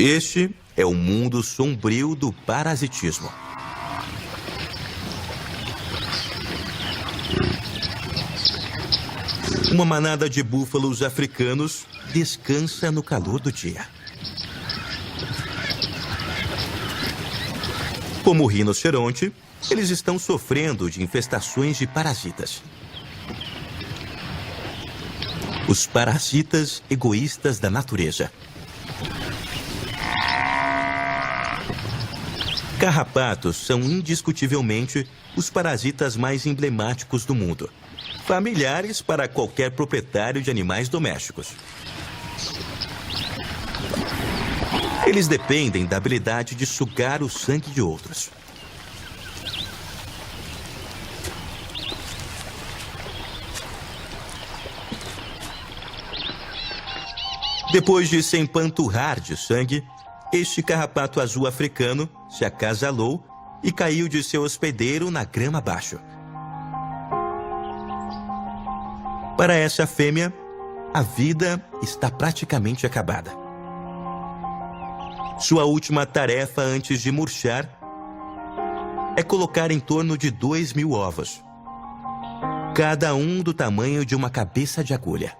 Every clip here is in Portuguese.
Este é o mundo sombrio do parasitismo. Uma manada de búfalos africanos descansa no calor do dia. Como o rinoceronte, eles estão sofrendo de infestações de parasitas. Os parasitas egoístas da natureza. Carrapatos são indiscutivelmente os parasitas mais emblemáticos do mundo, familiares para qualquer proprietário de animais domésticos. Eles dependem da habilidade de sugar o sangue de outros. Depois de se empanturrar de sangue, este carrapato azul africano se acasalou e caiu de seu hospedeiro na grama abaixo. Para essa fêmea, a vida está praticamente acabada. Sua última tarefa antes de murchar é colocar em torno de 2.000 ovos, cada um do tamanho de uma cabeça de agulha.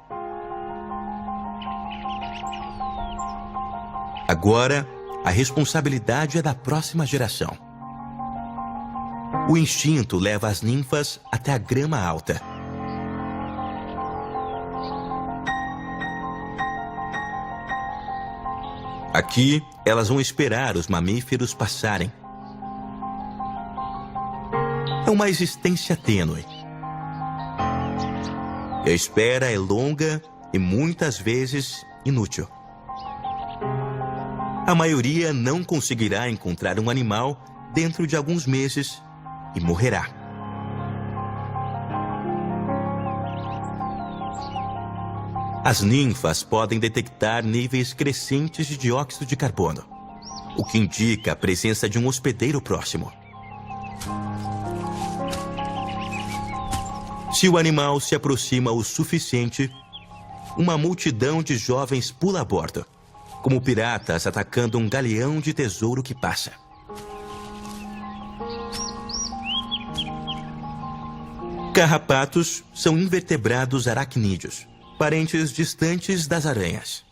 Agora, a responsabilidade é da próxima geração. O instinto leva as ninfas até a grama alta. Aqui, elas vão esperar os mamíferos passarem. É uma existência tênue. E a espera é longa e muitas vezes inútil. A maioria não conseguirá encontrar um animal dentro de alguns meses e morrerá. As ninfas podem detectar níveis crescentes de dióxido de carbono, o que indica a presença de um hospedeiro próximo. Se o animal se aproxima o suficiente, uma multidão de jovens pula a bordo, como piratas atacando um galeão de tesouro que passa. Carrapatos são invertebrados aracnídeos, parentes distantes das aranhas.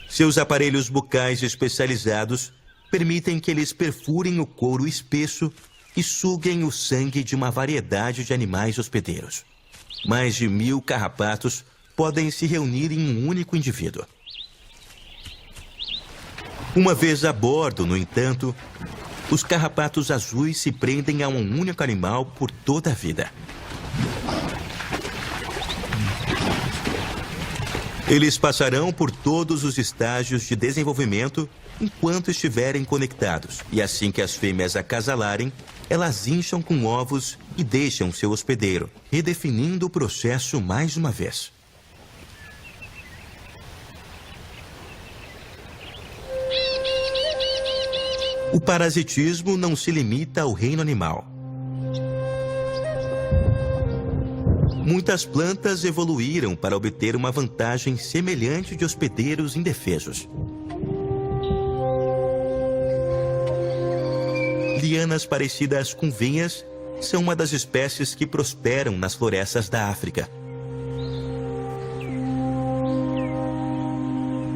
Seus aparelhos bucais especializados permitem que eles perfurem o couro espesso e suguem o sangue de uma variedade de animais hospedeiros. Mais de 1.000 carrapatos podem se reunir em um único indivíduo. Uma vez a bordo, no entanto, os carrapatos azuis se prendem a um único animal por toda a vida. Eles passarão por todos os estágios de desenvolvimento enquanto estiverem conectados. E assim que as fêmeas acasalarem, elas incham com ovos e deixam seu hospedeiro, redefinindo o processo mais uma vez. O parasitismo não se limita ao reino animal. Muitas plantas evoluíram para obter uma vantagem semelhante de hospedeiros indefesos. Lianas parecidas com vinhas são uma das espécies que prosperam nas florestas da África.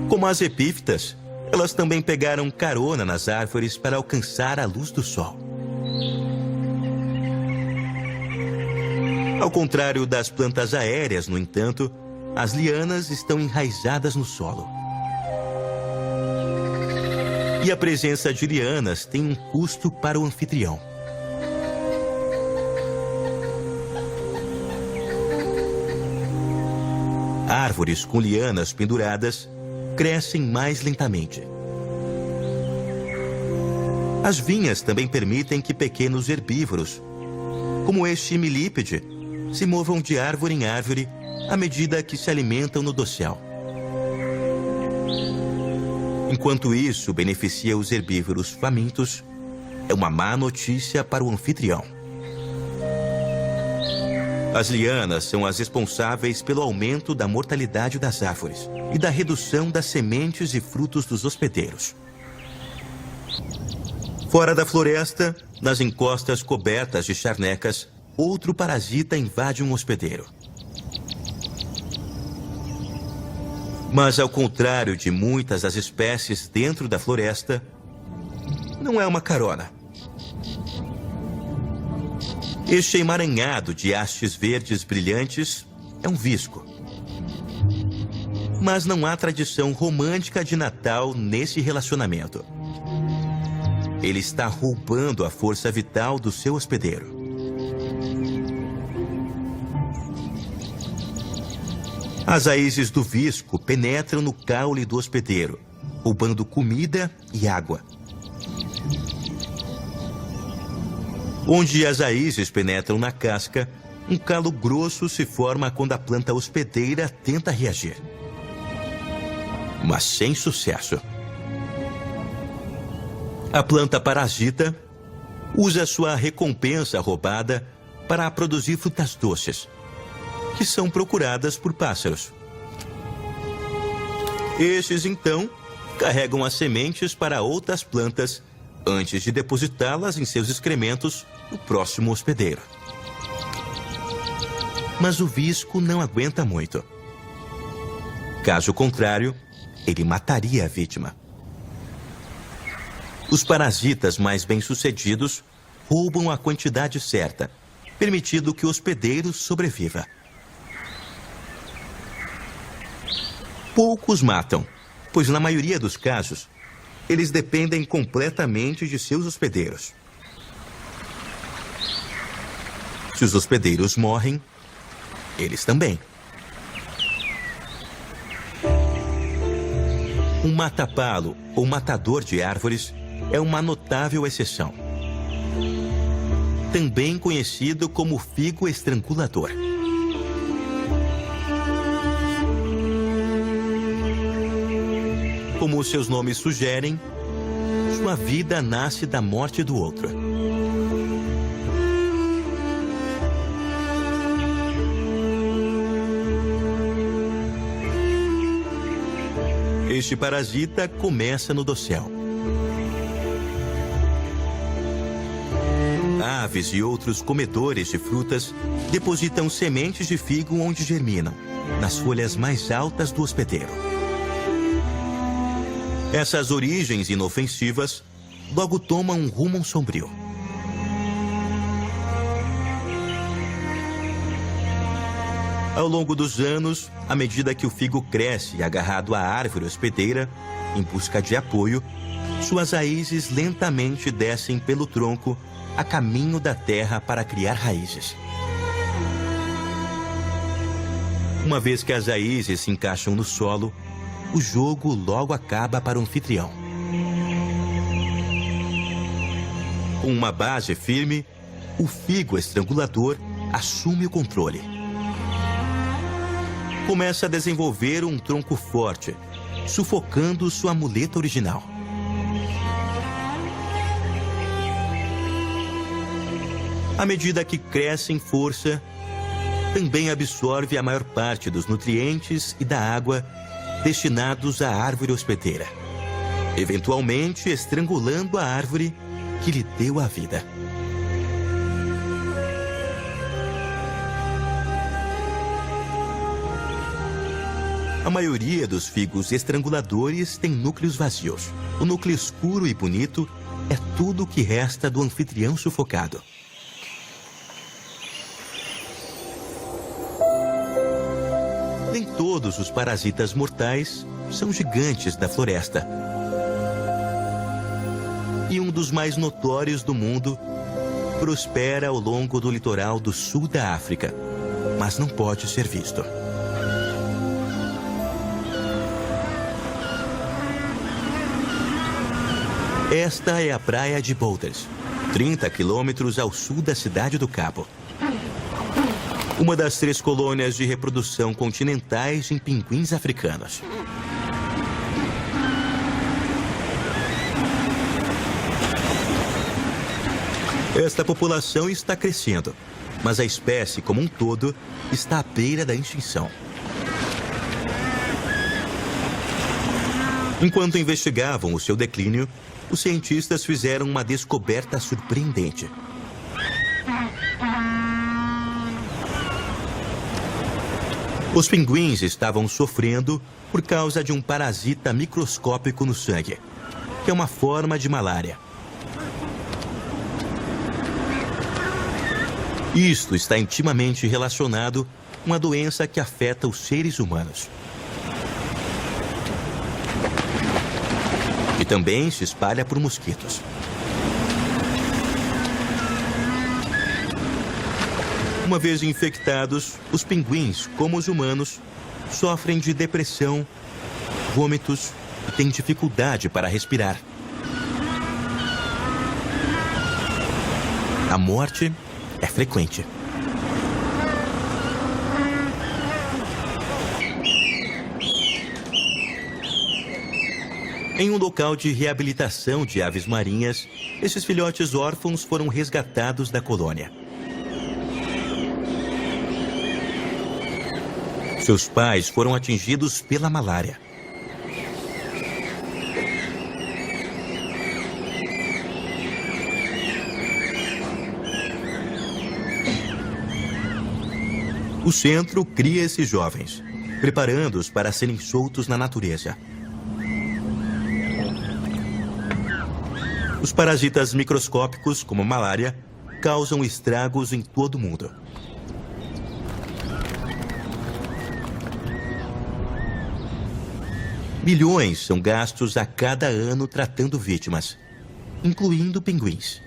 Como as epífitas, elas também pegaram carona nas árvores para alcançar a luz do sol. Ao contrário das plantas aéreas, no entanto, as lianas estão enraizadas no solo. E a presença de lianas tem um custo para o anfitrião. Árvores com lianas penduradas crescem mais lentamente. As vinhas também permitem que pequenos herbívoros, como este milípede, se movam de árvore em árvore à medida que se alimentam no dossel. Enquanto isso beneficia os herbívoros famintos, é uma má notícia para o anfitrião. As lianas são as responsáveis pelo aumento da mortalidade das árvores e da redução das sementes e frutos dos hospedeiros. Fora da floresta, nas encostas cobertas de charnecas, outro parasita invade um hospedeiro. Mas, ao contrário de muitas das espécies dentro da floresta, não é uma carona. Este emaranhado de hastes verdes brilhantes é um visco. Mas não há tradição romântica de Natal nesse relacionamento. Ele está roubando a força vital do seu hospedeiro. As raízes do visco penetram no caule do hospedeiro, roubando comida e água. Onde as raízes penetram na casca, um calo grosso se forma quando a planta hospedeira tenta reagir. Mas sem sucesso. A planta parasita usa sua recompensa roubada para produzir frutas doces, que são procuradas por pássaros. Estes, então, carregam as sementes para outras plantas antes de depositá-las em seus excrementos no próximo hospedeiro. Mas o visco não aguenta muito. Caso contrário, ele mataria a vítima. Os parasitas mais bem-sucedidos roubam a quantidade certa, permitindo que o hospedeiro sobreviva. Poucos matam, pois na maioria dos casos, eles dependem completamente de seus hospedeiros. Se os hospedeiros morrem, eles também. Um mata-palo ou matador de árvores é uma notável exceção. Também conhecido como figo estrangulador. Como seus nomes sugerem, sua vida nasce da morte do outro. Este parasita começa no dossel. Aves e outros comedores de frutas depositam sementes de figo onde germinam, nas folhas mais altas do hospedeiro. Essas origens inofensivas logo tomam um rumo sombrio. Ao longo dos anos, à medida que o figo cresce agarrado à árvore hospedeira, em busca de apoio, suas raízes lentamente descem pelo tronco a caminho da terra para criar raízes. Uma vez que as raízes se encaixam no solo, o jogo logo acaba para o anfitrião. Com uma base firme, o figo estrangulador assume o controle. Começa a desenvolver um tronco forte, sufocando sua muleta original. À medida que cresce em força, também absorve a maior parte dos nutrientes e da água destinados à árvore hospedeira, eventualmente estrangulando a árvore que lhe deu a vida. A maioria dos figos estranguladores tem núcleos vazios. O núcleo escuro e bonito é tudo o que resta do anfitrião sufocado. Nem todos os parasitas mortais são gigantes da floresta. E um dos mais notórios do mundo prospera ao longo do litoral do sul da África, mas não pode ser visto. Esta é a praia de Boulders, 30 quilômetros ao sul da cidade do Cabo. Uma das 3 colônias de reprodução continentais em pinguins africanos. Esta população está crescendo, mas a espécie como um todo está à beira da extinção. Enquanto investigavam o seu declínio, os cientistas fizeram uma descoberta surpreendente. Os pinguins estavam sofrendo por causa de um parasita microscópico no sangue, que é uma forma de malária. Isto está intimamente relacionado com uma doença que afeta os seres humanos. E também se espalha por mosquitos. Uma vez infectados, os pinguins, como os humanos, sofrem de depressão, vômitos e têm dificuldade para respirar. A morte é frequente. Em um local de reabilitação de aves marinhas, esses filhotes órfãos foram resgatados da colônia. Seus pais foram atingidos pela malária. O centro cria esses jovens, preparando-os para serem soltos na natureza. Os parasitas microscópicos, como a malária, causam estragos em todo o mundo. Milhões são gastos a cada ano tratando vítimas, incluindo pinguins.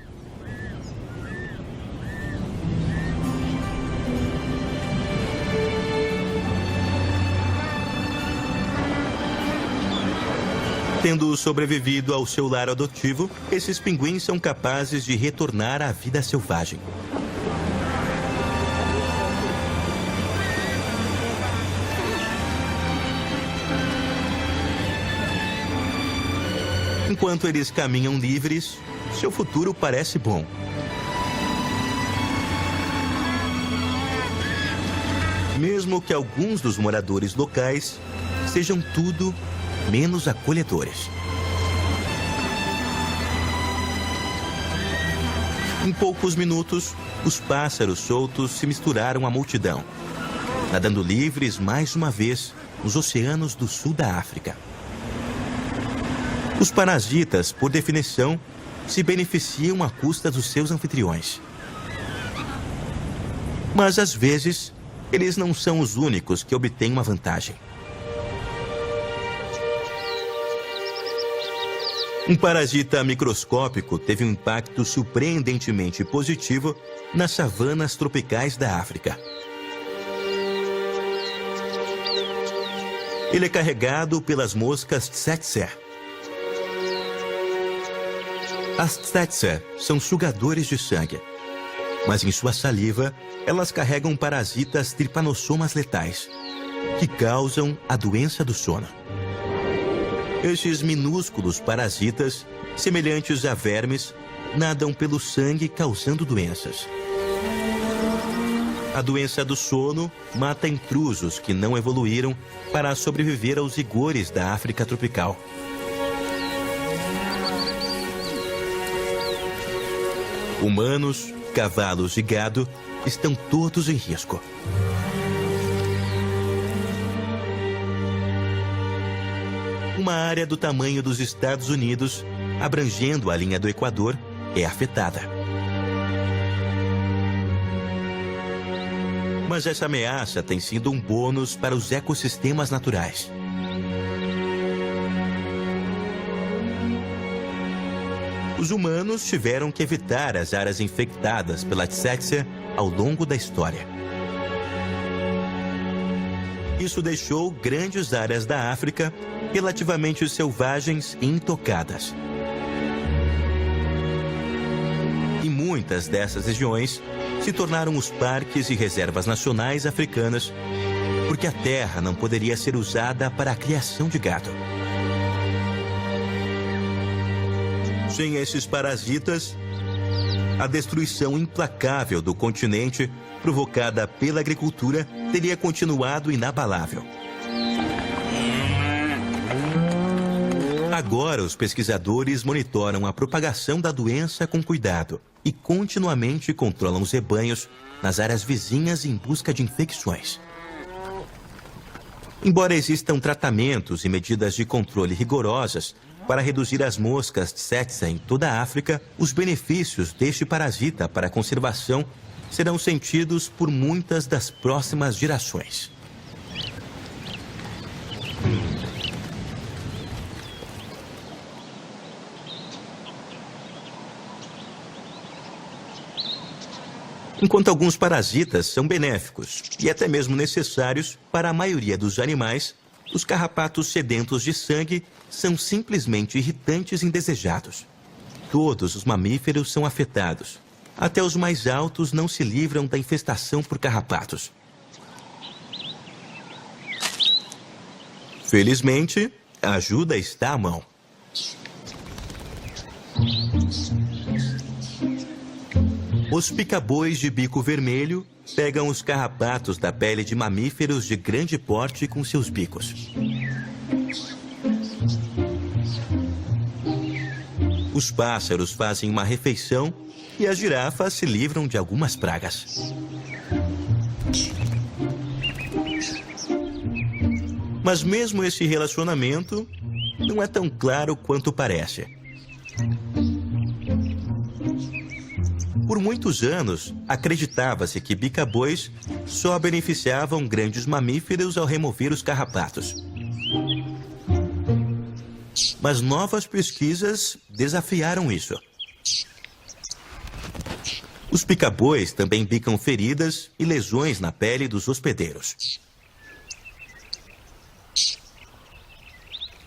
Tendo sobrevivido ao seu lar adotivo, esses pinguins são capazes de retornar à vida selvagem. Enquanto eles caminham livres, seu futuro parece bom. Mesmo que alguns dos moradores locais sejam tudo menos acolhedores. Em poucos minutos, os pássaros soltos se misturaram à multidão, nadando livres mais uma vez nos oceanos do sul da África. Os parasitas, por definição, se beneficiam à custa dos seus anfitriões. Mas, às vezes, eles não são os únicos que obtêm uma vantagem. Um parasita microscópico teve um impacto surpreendentemente positivo nas savanas tropicais da África. Ele é carregado pelas moscas tsetse. As tsetse são sugadores de sangue, mas em sua saliva elas carregam parasitas trypanosomas letais, que causam a doença do sono. Estes minúsculos parasitas, semelhantes a vermes, nadam pelo sangue causando doenças. A doença do sono mata intrusos que não evoluíram para sobreviver aos rigores da África tropical. Humanos, cavalos e gado estão todos em risco. Uma área do tamanho dos Estados Unidos, abrangendo a linha do Equador, é afetada. Mas essa ameaça tem sido um bônus para os ecossistemas naturais. Os humanos tiveram que evitar as áreas infectadas pela tsetse ao longo da história. Isso deixou grandes áreas da África relativamente selvagens e intocadas. E muitas dessas regiões se tornaram os parques e reservas nacionais africanas, porque a terra não poderia ser usada para a criação de gado. Sem esses parasitas, a destruição implacável do continente, provocada pela agricultura, teria continuado inabalável. Agora, os pesquisadores monitoram a propagação da doença com cuidado e continuamente controlam os rebanhos nas áreas vizinhas em busca de infecções. Embora existam tratamentos e medidas de controle rigorosas para reduzir as moscas tsetse em toda a África, os benefícios deste parasita para a conservação serão sentidos por muitas das próximas gerações. Enquanto alguns parasitas são benéficos e até mesmo necessários para a maioria dos animais, os carrapatos sedentos de sangue são simplesmente irritantes e indesejados. Todos os mamíferos são afetados. Até os mais altos não se livram da infestação por carrapatos. Felizmente, a ajuda está à mão. Os pica-bois de bico vermelho pegam os carrapatos da pele de mamíferos de grande porte com seus bicos. Os pássaros fazem uma refeição e as girafas se livram de algumas pragas. Mas mesmo esse relacionamento não é tão claro quanto parece. Por muitos anos, acreditava-se que bica-bois só beneficiavam grandes mamíferos ao remover os carrapatos. Mas novas pesquisas desafiaram isso. Os pica-bois também bicam feridas e lesões na pele dos hospedeiros.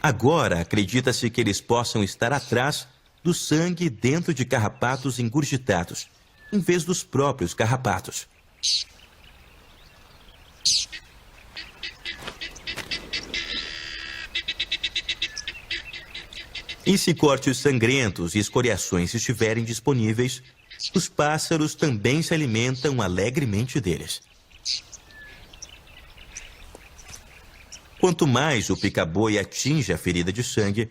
Agora, acredita-se que eles possam estar atrás do sangue dentro de carrapatos engurgitados, em vez dos próprios carrapatos. E se cortes sangrentos e escoriações estiverem disponíveis, os pássaros também se alimentam alegremente deles. Quanto mais o pica-boi atinge a ferida de sangue,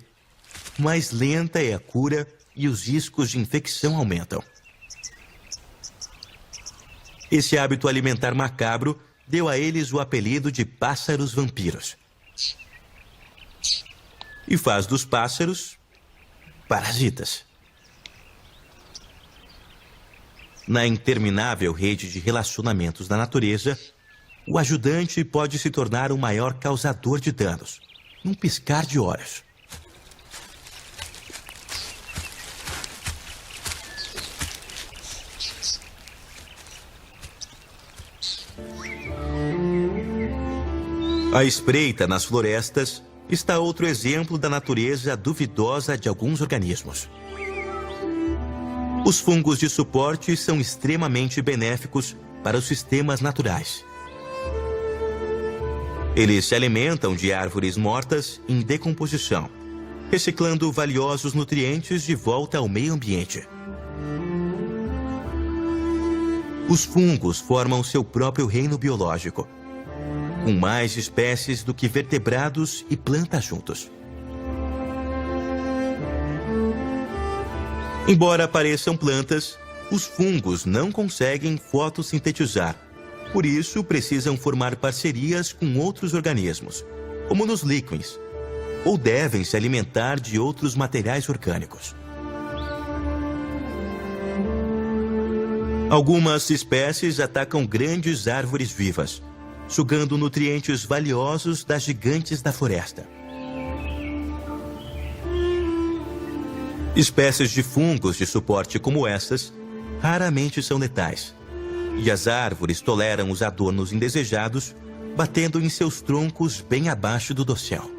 mais lenta é a cura e os riscos de infecção aumentam. Esse hábito alimentar macabro deu a eles o apelido de pássaros vampiros. E faz dos pássaros parasitas. Na interminável rede de relacionamentos da natureza, o ajudante pode se tornar o maior causador de danos, num piscar de olhos. À espreita nas florestas está outro exemplo da natureza duvidosa de alguns organismos. Os fungos de suporte são extremamente benéficos para os sistemas naturais. Eles se alimentam de árvores mortas em decomposição, reciclando valiosos nutrientes de volta ao meio ambiente. Os fungos formam seu próprio reino biológico, com mais espécies do que vertebrados e plantas juntos. Embora pareçam plantas, os fungos não conseguem fotossintetizar. Por isso, precisam formar parcerias com outros organismos, como nos líquens, ou devem se alimentar de outros materiais orgânicos. Algumas espécies atacam grandes árvores vivas, sugando nutrientes valiosos das gigantes da floresta. Espécies de fungos de suporte como essas raramente são letais, e as árvores toleram os adornos indesejados, batendo em seus troncos bem abaixo do dossel.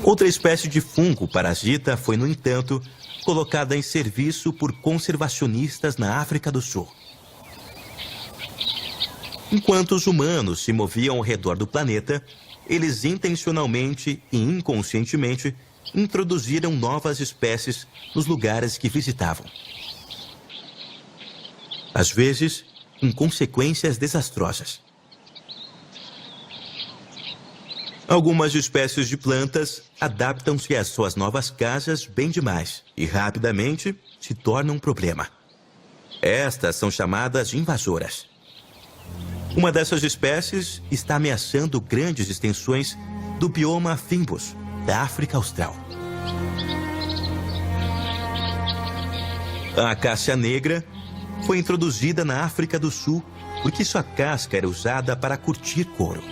Outra espécie de fungo parasita foi, no entanto, colocada em serviço por conservacionistas na África do Sul. Enquanto os humanos se moviam ao redor do planeta, eles intencionalmente e inconscientemente introduziram novas espécies nos lugares que visitavam. Às vezes, com consequências desastrosas. Algumas espécies de plantas adaptam-se às suas novas casas bem demais e rapidamente se tornam um problema. Estas são chamadas de invasoras. Uma dessas espécies está ameaçando grandes extensões do bioma Fynbos, da África Austral. A acácia negra foi introduzida na África do Sul porque sua casca era usada para curtir couro.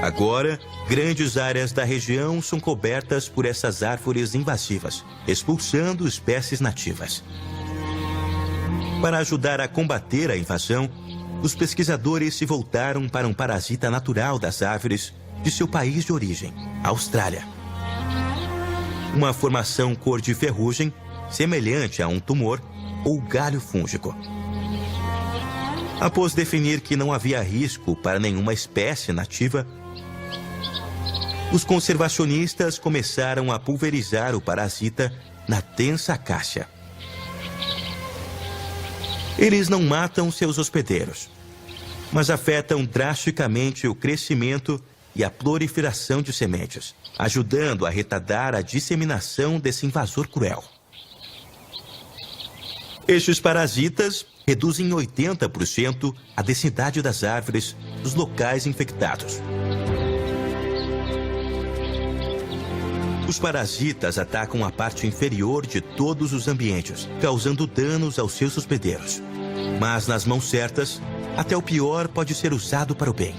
Agora, grandes áreas da região são cobertas por essas árvores invasivas, expulsando espécies nativas. Para ajudar a combater a invasão, os pesquisadores se voltaram para um parasita natural das árvores de seu país de origem, a Austrália. Uma formação cor de ferrugem, semelhante a um tumor ou galho fúngico. Após definir que não havia risco para nenhuma espécie nativa, os conservacionistas começaram a pulverizar o parasita na densa acácia. Eles não matam seus hospedeiros, mas afetam drasticamente o crescimento e a proliferação de sementes, ajudando a retardar a disseminação desse invasor cruel. Estes parasitas reduzem em 80% a densidade das árvores dos locais infectados. Os parasitas atacam a parte inferior de todos os ambientes, causando danos aos seus hospedeiros. Mas nas mãos certas, até o pior pode ser usado para o bem.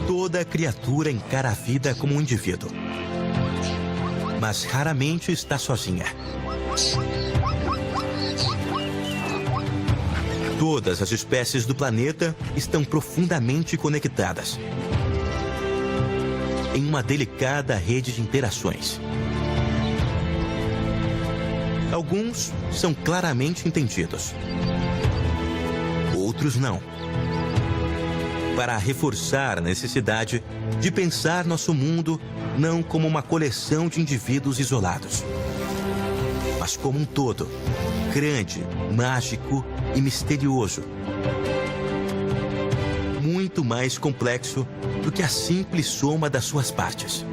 Toda criatura encara a vida como um indivíduo, mas raramente está sozinha. Todas as espécies do planeta estão profundamente conectadas em uma delicada rede de interações. Alguns são claramente entendidos, outros não. Para reforçar a necessidade de pensar nosso mundo não como uma coleção de indivíduos isolados, mas como um todo, grande, mágico e misterioso. Muito mais complexo do que a simples soma das suas partes.